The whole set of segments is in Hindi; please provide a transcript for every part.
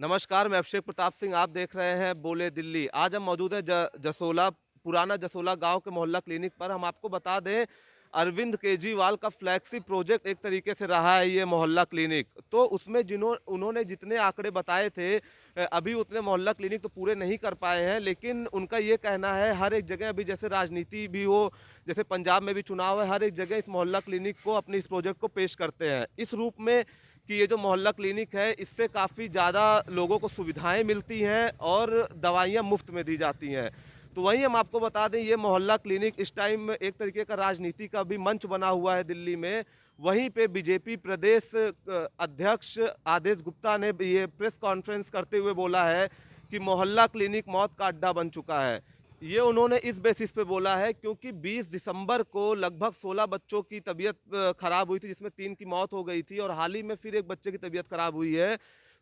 नमस्कार, मैं अभिषेक प्रताप सिंह। आप देख रहे हैं बोले दिल्ली। आज हम मौजूद हैं जसोला, पुराना जसोला गांव के मोहल्ला क्लिनिक पर। हम आपको बता दें, अरविंद केजरीवाल का फ्लैगशिप प्रोजेक्ट एक तरीके से रहा है ये मोहल्ला क्लिनिक। तो उसमें उन्होंने जितने आंकड़े बताए थे, अभी उतने मोहल्ला क्लिनिक तो पूरे नहीं कर पाए हैं। लेकिन उनका ये कहना है, हर एक जगह अभी जैसे राजनीति भी हो, जैसे पंजाब में भी चुनाव है, हर एक जगह इस मोहल्ला क्लिनिक को, अपने इस प्रोजेक्ट को पेश करते हैं इस रूप में कि ये जो मोहल्ला क्लिनिक है, इससे काफ़ी ज़्यादा लोगों को सुविधाएं मिलती हैं और दवाइयां मुफ्त में दी जाती हैं। तो वहीं हम आपको बता दें, ये मोहल्ला क्लिनिक इस टाइम एक तरीके का राजनीति का भी मंच बना हुआ है दिल्ली में। वहीं पे बीजेपी प्रदेश अध्यक्ष आदेश गुप्ता ने ये प्रेस कॉन्फ्रेंस करते हुए बोला है कि मोहल्ला क्लिनिक मौत का अड्डा बन चुका है। ये उन्होंने इस बेसिस पे बोला है क्योंकि 20 दिसंबर को लगभग 16 बच्चों की तबीयत खराब हुई थी, जिसमें 3 की मौत हो गई थी और हाल ही में फिर एक बच्चे की तबीयत खराब हुई है।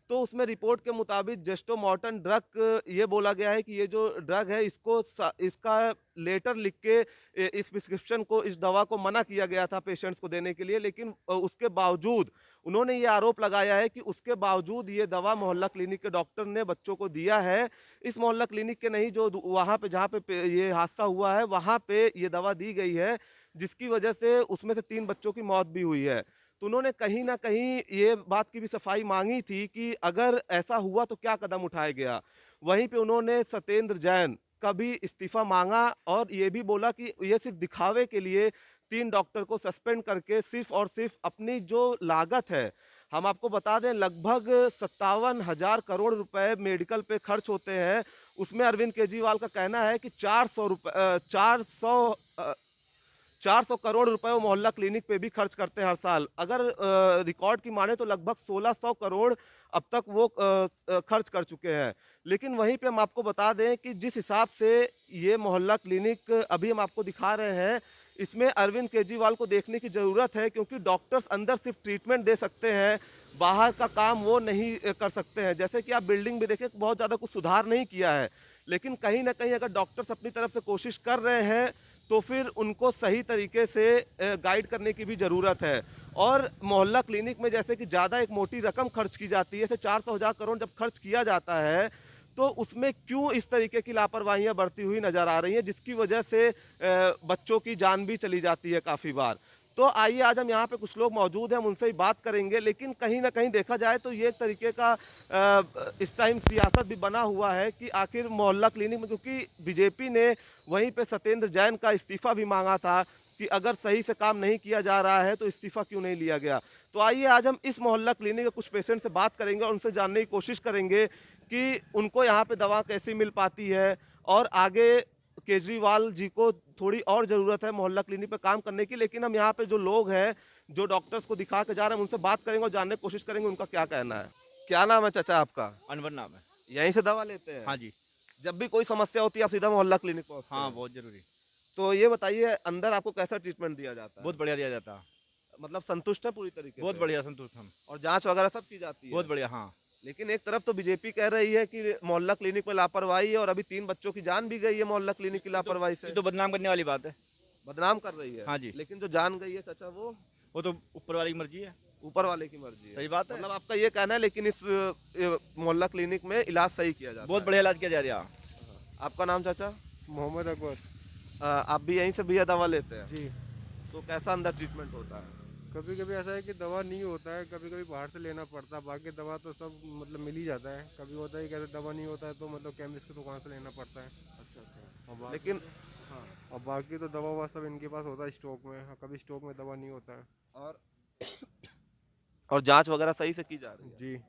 तो उसमें रिपोर्ट के मुताबिक जेस्टोमॉर्टन ड्रग, ये बोला गया है कि ये जो ड्रग है, इसका लेटर लिख के इस प्रिस्क्रिप्शन को, इस दवा को मना किया गया था पेशेंट्स को देने के लिए। लेकिन उसके बावजूद उन्होंने ये आरोप लगाया है कि उसके बावजूद ये दवा मोहल्ला क्लिनिक के डॉक्टर ने बच्चों को दिया है। इस मोहल्ला क्लिनिक के नहीं, जो वहाँ पे जहाँ पे ये हादसा हुआ है, वहाँ पे ये दवा दी गई है, जिसकी वजह से उसमें से 3 बच्चों की मौत भी हुई है। तो उन्होंने कहीं ना कहीं ये बात की भी सफाई मांगी थी कि अगर ऐसा हुआ तो क्या कदम उठाया गया। वहीं पे उन्होंने सत्येंद्र जैन का भी इस्तीफा मांगा और ये भी बोला कि ये सिर्फ दिखावे के लिए 3 डॉक्टर को सस्पेंड करके सिर्फ और सिर्फ अपनी जो लागत है, हम आपको बता दें लगभग 57,000 करोड़ रुपए मेडिकल पे खर्च होते हैं। उसमें अरविंद केजरीवाल का कहना है कि 400 करोड़ रुपए वो मोहल्ला क्लिनिक पे भी खर्च करते हैं हर साल। अगर रिकॉर्ड की माने तो लगभग 1600 करोड़ अब तक वो खर्च कर चुके हैं। लेकिन वहीं पे हम आपको बता दें कि जिस हिसाब से ये मोहल्ला क्लिनिक अभी हम आपको दिखा रहे हैं, इसमें अरविंद केजरीवाल को देखने की ज़रूरत है, क्योंकि डॉक्टर्स अंदर सिर्फ ट्रीटमेंट दे सकते हैं, बाहर का काम वो नहीं कर सकते हैं। जैसे कि आप बिल्डिंग भी देखें, बहुत ज़्यादा कुछ सुधार नहीं किया है, लेकिन कहीं ना कहीं अगर डॉक्टर्स अपनी तरफ से कोशिश कर रहे हैं तो फिर उनको सही तरीके से गाइड करने की भी ज़रूरत है। और मोहल्ला क्लिनिक में जैसे कि ज़्यादा एक मोटी रकम खर्च की जाती है, जैसे 400,000 करोड़ जब खर्च किया जाता है, तो उसमें क्यों इस तरीके की लापरवाहियां बढ़ती हुई नजर आ रही हैं, जिसकी वजह से बच्चों की जान भी चली जाती है काफ़ी बार। तो आइए, आज हम यहाँ पे कुछ लोग मौजूद हैं, हम उनसे ही बात करेंगे। लेकिन कहीं ना कहीं देखा जाए तो ये एक तरीके का इस टाइम सियासत भी बना हुआ है कि आखिर मोहल्ला क्लिनिक में, क्योंकि बीजेपी ने वहीं पे सत्येंद्र जैन का इस्तीफा भी मांगा था कि अगर सही से काम नहीं किया जा रहा है तो इस्तीफा क्यों नहीं लिया गया। तो आइए, आज हम इस मोहल्ला क्लिनिक के कुछ पेशेंट से बात करेंगे और उनसे जानने की कोशिश करेंगे कि उनको यहाँ पे दवा कैसी मिल पाती है और आगे केजरीवाल जी को थोड़ी और ज़रूरत है मोहल्ला क्लिनिक पे काम करने की। लेकिन हम यहाँ पे जो लोग हैं, जो डॉक्टर्स को दिखा के जा रहे हैं, उनसे बात करेंगे और जानने की कोशिश करेंगे उनका क्या कहना है। क्या नाम है चाचा आपका? अनवर नाम है। यहीं से दवा लेते हैं? हाँ जी। जब भी कोई समस्या होती है आप सीधा मोहल्ला क्लिनिक पहुँचते हाँ, हैं? बहुत ज़रूरी। तो ये बताइए, अंदर आपको कैसा ट्रीटमेंट दिया जाता है? बहुत बढ़िया दिया जाता है। मतलब संतुष्ट है पूरी तरीके बहुत से? बढ़िया संतुष्ट हम। और जांच वगैरह सब की जाती बहुत है? बढ़िया, हाँ। लेकिन एक तरफ तो बीजेपी कह रही है कि मोहल्ला क्लिनिक में लापरवाही है और अभी 3 बच्चों की जान भी गई है मोहल्ला क्लिनिक की ये तो लापरवाही ये से। तो बदनाम करने वाली बात है। बदनाम कर रही है। हाँ जी। लेकिन जो जान गई है चाचा, वो तो ऊपर वाले की मर्ज़ी है। ऊपर वाले की मर्जी है। सही बात है। मतलब आपका ये कहना है, लेकिन इस मोहल्ला क्लिनिक में इलाज सही किया जाता बहुत है। बढ़िया इलाज किया जा रहा है। आपका नाम चाचा? मोहम्मद अकबर। आप भी यहीं से भैया दवा लेते हैं? जी। तो कैसा अंदर ट्रीटमेंट होता है? कभी कभी ऐसा है कि दवा नहीं होता है, कभी कभी बाहर से लेना पड़ता है। बाकी दवा तो सब मतलब मिल ही जाता है। कभी होता है कि ऐसे दवा नहीं होता है तो मतलब केमिस्ट की दुकान से लेना पड़ता है। अच्छा और अच्छा। बाकी लेकिन तो हाँ। और बाकी तो दवा ववा सब इनके पास होता है स्टॉक में। हाँ, कभी स्टॉक में दवा नहीं होता है। और और जांच वगैरह सही से की जा रही है? जी।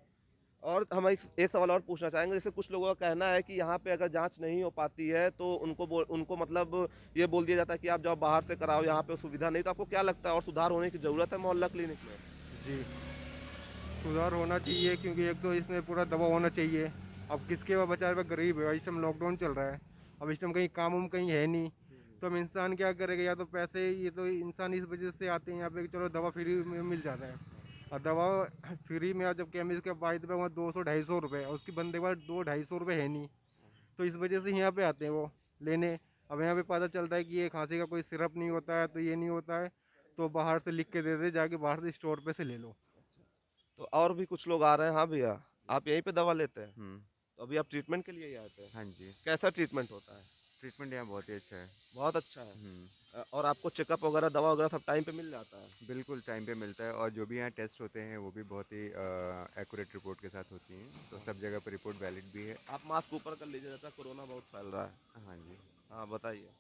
और हम एक सवाल और पूछना चाहेंगे। जैसे कुछ लोगों का कहना है कि यहाँ पे अगर जांच नहीं हो पाती है तो उनको मतलब ये बोल दिया जाता है कि आप जाओ बाहर से कराओ, यहाँ पे सुविधा नहीं। तो आपको क्या लगता है, और सुधार होने की ज़रूरत है मोहल्ला क्लिनिक में? जी, सुधार होना चाहिए क्योंकि एक तो इसमें पूरा दवा होना चाहिए। अब किसके पास बेचारे पे गरीब है, इस टाइम लॉकडाउन चल रहा है। अब इस टाइम कहीं काम उम कहीं है नहीं, तो हम इंसान क्या करेगा? या तो पैसे, ये तो इंसान इस वजह से आते हैं यहाँ पे कि चलो दवा फ्री में मिल जाता है। और दवा फ्री में आप जब केमिस्ट के पास पे वहाँ 200-250 रुपये, और उसकी बंदे के पास 200-250 रुपये है नहीं, तो इस वजह से यहाँ पे आते हैं वो लेने। अब यहाँ पे पता चलता है कि ये खांसी का कोई सिरप नहीं होता है, तो ये नहीं होता है, तो बाहर से लिख के दे दे, जाके बाहर से स्टोर पे से ले लो। तो और भी कुछ लोग आ रहे हैं। हाँ भैया, आप यहीं पे दवा लेते हैं? हम्म। तो अभी आप ट्रीटमेंट के लिए ही आए थे? हाँ जी। कैसा ट्रीटमेंट होता है? ट्रीटमेंट यहाँ बहुत ही अच्छा है। बहुत अच्छा है। हम्म। और आपको चेकअप वगैरह दवा वगैरह सब टाइम पे मिल जाता है? बिल्कुल टाइम पे मिलता है, और जो भी यहाँ टेस्ट होते हैं वो भी बहुत ही एक्यूरेट रिपोर्ट के साथ होती हैं, तो सब जगह पर रिपोर्ट वैलिड भी है। आप मास्क ऊपर कर लीजिए, जैसा कोरोना बहुत फैल रहा है। हाँ जी। हाँ बताइए।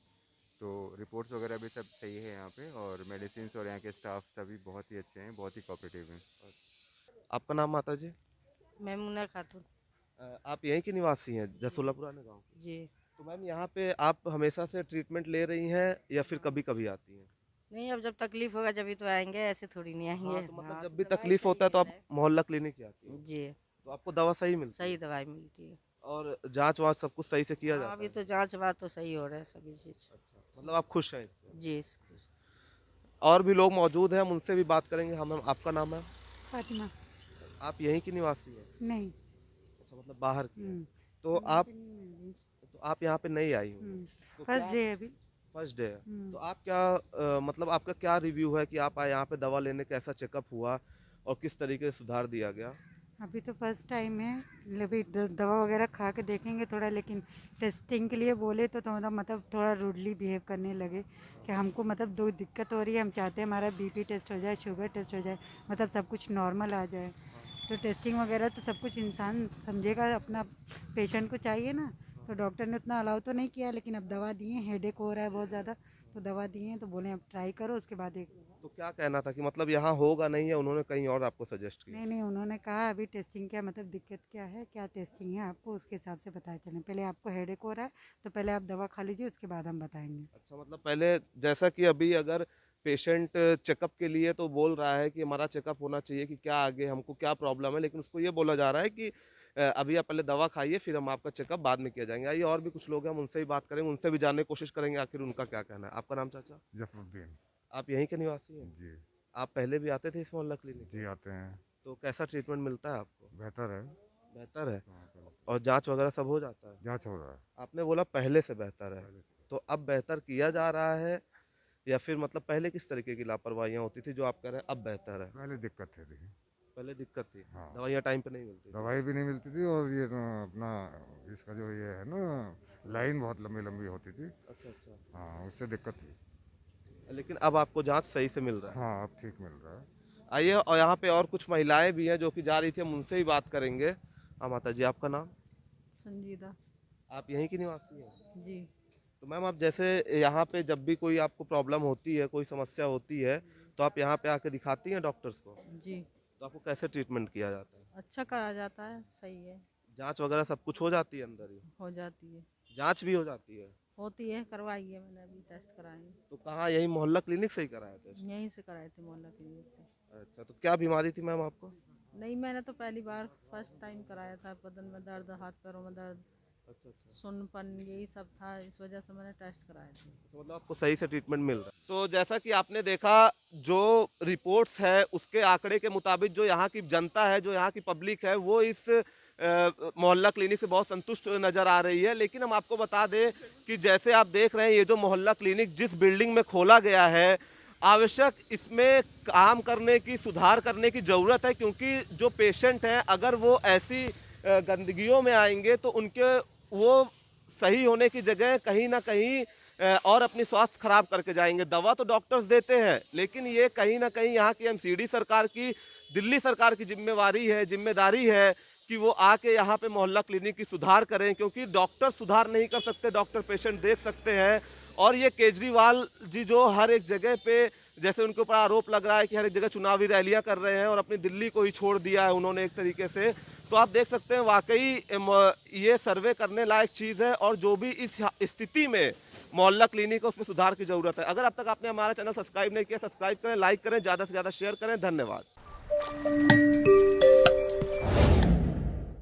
तो रिपोर्ट्स वगैरह भी सब सही है यहाँ पे, और मेडिसिन और यहाँ के स्टाफ सभी बहुत ही अच्छे हैं, बहुत ही कोऑपरेटिव हैं। आपका नाम माता जी? मैमुना खातून। आप यहीं की निवासी हैं, जसोला पुराने गाँव की? जी। तो मैम यहाँ पे आप हमेशा से ट्रीटमेंट ले रही हैं या फिर कभी कभी आती हैं? नहीं, अब जब तकलीफ होगा जब तो आएंगे, ऐसे थोड़ी नहीं आएंगे। हाँ, तो मतलब हाँ, जब भी दवाई तकलीफ सही होता है तो आप मिल रहा मोहल्ला क्लिनिक ही आती हैं? है। जी। तो आपको दवा सही मिलती सही है? दवाई मिलती है। और जांच वांच सब कुछ सही से किया हाँ, जाता अभी है? तो जांच बात तो सही हो रहा है सभी चीज। अच्छा, मतलब आप खुश हैं इससे? जी। और भी लोग मौजूद हैं, हम उनसे भी बात करेंगे। हाँ मैम, आपका नाम है? फातिमा। आप यहीं की निवासी हैं? नहीं। अच्छा, मतलब बाहर की हैं। हम्म। तो आप यहाँ पे नहीं आई हुई? तो फर्स्ट क्या डे अभी। फर्स्ट डे है? हम्म। तो आप क्या मतलब आपका क्या रिव्यू है कि आप आए यहाँ पे दवा लेने, कैसा चेकअप हुआ और किस तरीके से सुधार दिया गया? अभी तो फर्स्ट टाइम है, अभी दवा वगैरह खा के देखेंगे थोड़ा, लेकिन टेस्टिंग के लिए बोले तो मतलब थोड़ा रूडली बिहेव करने लगे कि हमको मतलब दो दिक्कत हो रही है, हम चाहते हैं हमारा बीपी टेस्ट हो जाए, शुगर टेस्ट हो जाए, मतलब सब कुछ नॉर्मल आ जाए। तो टेस्टिंग वगैरह तो सब कुछ इंसान समझेगा, अपना पेशेंट को चाहिए ना। तो डॉक्टर ने उतना अलाउ तो नहीं किया, लेकिन अब दवा दिए, हेडेक हो रहा है बहुत ज़्यादा, तो दवा दिए हैं, तो बोले अब ट्राई करो, उसके बाद एक। तो क्या कहना था कि मतलब यहाँ होगा नहीं है, उन्होंने कहीं और आपको सजेस्ट किया? नहीं, उन्होंने कहा अभी टेस्टिंग क्या मतलब दिक्कत क्या है, क्या टेस्टिंग है आपको, उसके हिसाब से बताया चलें। पहले आपको हेडेक हो रहा है तो पहले आप दवा खा लीजिए, उसके बाद हम बताएंगे। अच्छा, मतलब पहले जैसा कि अभी अगर पेशेंट चेकअप के लिए तो बोल रहा है कि हमारा चेकअप होना चाहिए कि क्या आगे हमको क्या प्रॉब्लम है, लेकिन उसको ये बोला जा रहा है कि अभी आप पहले दवा खाइए, फिर हम आपका चेकअप बाद में किया जाएंगे। आइए और भी कुछ लोग हैं, हम उनसे भी बात करेंगे, उनसे भी जानने की कोशिश करेंगे आखिर उनका क्या कहना है। आपका नाम चाचा? जफरुद्दीन। आप यहीं के निवासी हैं? जी। आप पहले भी आते थे इस मोहल्ला क्लिनिक? जी आते हैं। तो कैसा ट्रीटमेंट मिलता है आपको? बेहतर है। बेहतर है? और जांच वगैरह सब हो जाता है? जांच हो रहा है। आपने बोला पहले से बेहतर है, पहले से। तो अब बेहतर किया जा रहा है या फिर मतलब पहले किस तरीके की लापरवाहियां होती थी जो आप कह रहे हैं अब बेहतर है? पहले दिक्कत थी। पहले दिक्कत थी, हाँ। दवाइयाँ टाइम पे नहीं मिलती थी। दवाई भी नहीं मिलती थी, और ये तो अपना इसका जो ये है ना, लाइन बहुत लंबी लंबी होती थी। अच्छा अच्छा। हाँ, उससे दिक्कत थी। लेकिन अब आपको जांच सही से मिल रहा है? हाँ, अब ठीक मिल रहा है। आइए, और यहाँ पे और कुछ महिलाएं भी हैं जो कि जा रही थी, हम उनसे ही बात करेंगे। हाँ माता जी, आपका नाम? संजीदा। आप यहीं की निवासी हैं? जी। तो मैम, आप जैसे यहाँ पे जब भी कोई आपको प्रॉब्लम होती है, कोई समस्या होती है, तो आप यहाँ पे आके दिखाती हैं डॉक्टर्स को? जी। तो आपको कैसे ट्रीटमेंट किया जाता है? अच्छा करा जाता है, सही है। जांच वगैरह सब कुछ हो जाती है अंदर ही? हो जाती है। जांच भी हो जाती है? होती है, करवाई है मैंने, अभी टेस्ट कराए। तो कहाँ, यही मोहल्ला क्लिनिक से ही कराया टेस्ट? यहीं से कराए थे, मोहल्ला क्लिनिक से। अच्छा, तो क्या बीमारी थी मैम आपको? नहीं, मैंने तो पहली बार फर्स्ट टाइम कराया था। बदन में दर्द, हाथ पैरों में दर्द, अच्छा अच्छा। सुन्नपन, यही सब था, इस वजह से मैंने टेस्ट कराए थे। तो मतलब आपको सही से ट्रीटमेंट मिल रहा है। तो जैसा कि आपने देखा, जो रिपोर्ट्स है उसके आंकड़े के मुताबिक जो यहाँ की जनता है, जो यहाँ की पब्लिक है, वो इस मोहल्ला क्लिनिक से बहुत संतुष्ट नज़र आ रही है। लेकिन हम आपको बता दें कि जैसे आप देख रहे हैं, ये जो मोहल्ला क्लिनिक जिस बिल्डिंग में खोला गया है, आवश्यक इसमें काम करने की, सुधार करने की ज़रूरत है, क्योंकि जो पेशेंट हैं अगर वो ऐसी गंदगियों में आएंगे तो उनके वो सही होने की जगह कहीं ना कहीं और अपनी स्वास्थ्य खराब करके जाएंगे। दवा तो डॉक्टर्स देते हैं, लेकिन ये कहीं ना कहीं यहाँ की एमसीडी सरकार की, दिल्ली सरकार की जिम्मेदारी है कि वो आके यहाँ पे मोहल्ला क्लिनिक की सुधार करें, क्योंकि डॉक्टर सुधार नहीं कर सकते, डॉक्टर पेशेंट देख सकते हैं। और ये केजरीवाल जी जो हर एक जगह पे, जैसे उनके ऊपर आरोप लग रहा है कि हर एक जगह चुनावी रैलियां कर रहे हैं और अपनी दिल्ली को ही छोड़ दिया है उन्होंने एक तरीके से, तो आप देख सकते हैं वाकई ये सर्वे करने लायक चीज़ है। और जो भी इस स्थिति में मोहल्ला क्लिनिक है उसमें सुधार की ज़रूरत है। अगर अब तक आपने हमारा चैनल सब्सक्राइब नहीं किया, सब्सक्राइब करें, लाइक करें, ज़्यादा से ज़्यादा शेयर करें। धन्यवाद।